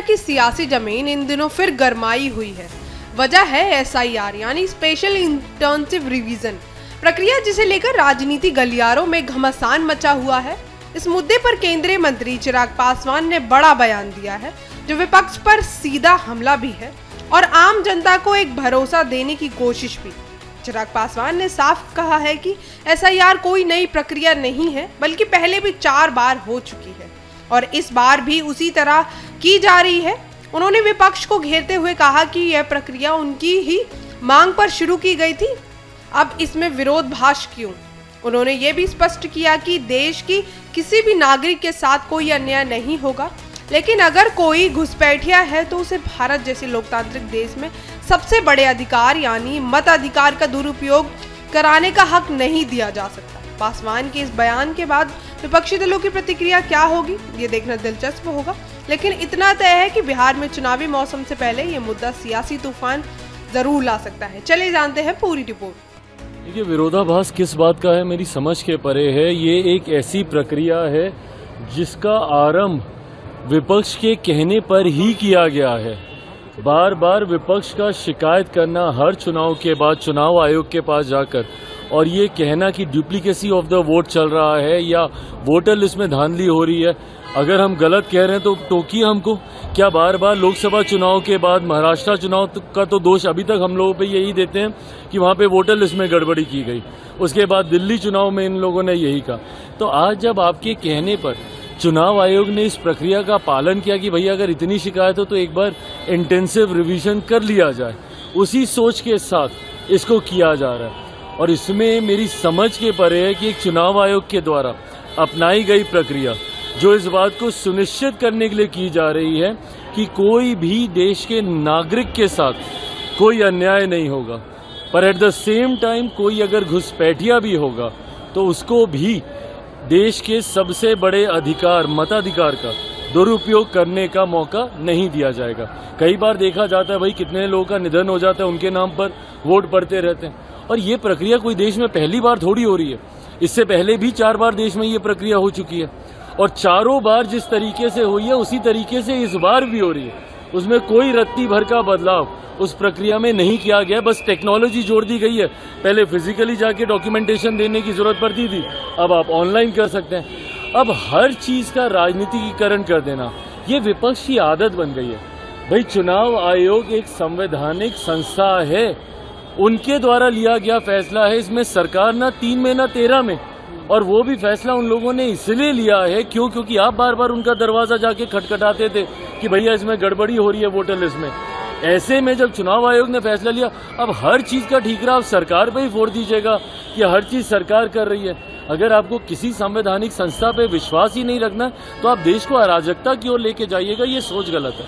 की सियासी जमीन इन दिनों फिर गरमाई हुई है। वजह है SIR यानी स्पेशल इंटेंसिव रिवीजन प्रक्रिया, जिसे लेकर राजनीति गलियारों में घमासान मचा हुआ है। इस मुद्दे पर केंद्रीय मंत्री चिराग पासवान ने बड़ा बयान दिया है, जो विपक्ष पर सीधा हमला भी है और आम जनता को एक भरोसा देने की कोशिश भी। चिराग पासवान ने साफ कहा है कि SIR कोई नई प्रक्रिया नहीं है, बल्कि पहले भी 4 बार हो चुकी है और इस बार भी उसी तरह की जा रही है। उन्होंने विपक्ष को घेरते हुए कहा कि यह प्रक्रिया उनकी ही मांग पर शुरू की गई थी, अब इसमें विरोधाभास क्यों। उन्होंने ये भी स्पष्ट किया कि देश की किसी भी नागरिक के साथ कोई अन्याय नहीं होगा, लेकिन अगर कोई घुसपैठिया है तो उसे भारत जैसे लोकतांत्रिक देश में सबसे बड़े अधिकार यानी मताधिकार का दुरुपयोग कराने का हक नहीं दिया जा सकता। पासवान के इस बयान के बाद विपक्षी दलों की प्रतिक्रिया क्या होगी, ये देखना दिलचस्प होगा। लेकिन इतना तय है कि बिहार में चुनावी मौसम से पहले ये मुद्दा सियासी तूफान जरूर ला सकता है। चले जानते हैं पूरी रिपोर्ट। देखिए, विरोधाभास किस बात का है मेरी समझ के परे है। ये एक ऐसी प्रक्रिया है जिसका आरंभ विपक्ष के कहने पर ही किया गया है। बार बार विपक्ष का शिकायत करना हर चुनाव के बाद चुनाव आयोग के पास जाकर और ये कहना कि डुप्लीकेसी ऑफ द वोट चल रहा है या वोटर लिस्ट में धांधली हो रही है। अगर हम गलत कह रहे हैं तो टोकिए हमको। क्या बार बार लोकसभा चुनाव के बाद महाराष्ट्र चुनाव का तो दोष अभी तक हम लोगों पे यही देते हैं कि वहां पे वोटर लिस्ट में गड़बड़ी की गई। उसके बाद दिल्ली चुनाव में इन लोगों ने यही कहा। तो आज जब आपके कहने पर चुनाव आयोग ने इस प्रक्रिया का पालन किया कि भैया अगर इतनी शिकायत हो तो एक बार इंटेंसिव रिवीजन कर लिया जाए, उसी सोच के साथ इसको किया जा रहा है। और इसमें मेरी समझ के परे है कि एक चुनाव आयोग के द्वारा अपनाई गई प्रक्रिया जो इस बात को सुनिश्चित करने के लिए की जा रही है कि कोई भी देश के नागरिक के साथ कोई अन्याय नहीं होगा, पर एट द सेम टाइम कोई अगर घुसपैठिया भी होगा तो उसको भी देश के सबसे बड़े अधिकार मताधिकार का दुरुपयोग करने का मौका नहीं दिया जाएगा। कई बार देखा जाता है भाई कितने लोगों का निधन हो जाता है, उनके नाम पर वोट पड़ते रहते हैं। और ये प्रक्रिया कोई देश में पहली बार थोड़ी हो रही है, इससे पहले भी 4 बार देश में ये प्रक्रिया हो चुकी है और चारों बार जिस तरीके से हुई है उसी तरीके से इस बार भी हो रही है। उसमें कोई रत्ती भर का बदलाव उस प्रक्रिया में नहीं किया गया, बस टेक्नोलॉजी जोड़ दी गई है। पहले फिजिकली जाके डॉक्यूमेंटेशन देने की जरूरत पड़ती थी, अब आप ऑनलाइन कर सकते हैं। अब हर चीज का राजनीतिकीकरण कर देना ये विपक्ष की आदत बन गई है। भाई चुनाव आयोग एक संवैधानिक संस्था है, उनके द्वारा लिया गया फैसला है। इसमें सरकार ना 3 में ना 13 में, और वो भी फैसला उन लोगों ने इसलिए लिया है क्योंकि आप बार बार उनका दरवाजा जाके खटखटाते थे कि भैया इसमें गड़बड़ी हो रही है वोटर लिस्ट में। ऐसे में जब चुनाव आयोग ने फैसला लिया, अब हर चीज का ठीकरा आप सरकार पे ही फोड़ दीजिएगा कि हर चीज सरकार कर रही है। अगर आपको किसी संवैधानिक संस्था पे विश्वास ही नहीं रखना तो आप देश को अराजकता की ओर लेके जाइएगा, ये सोच गलत है।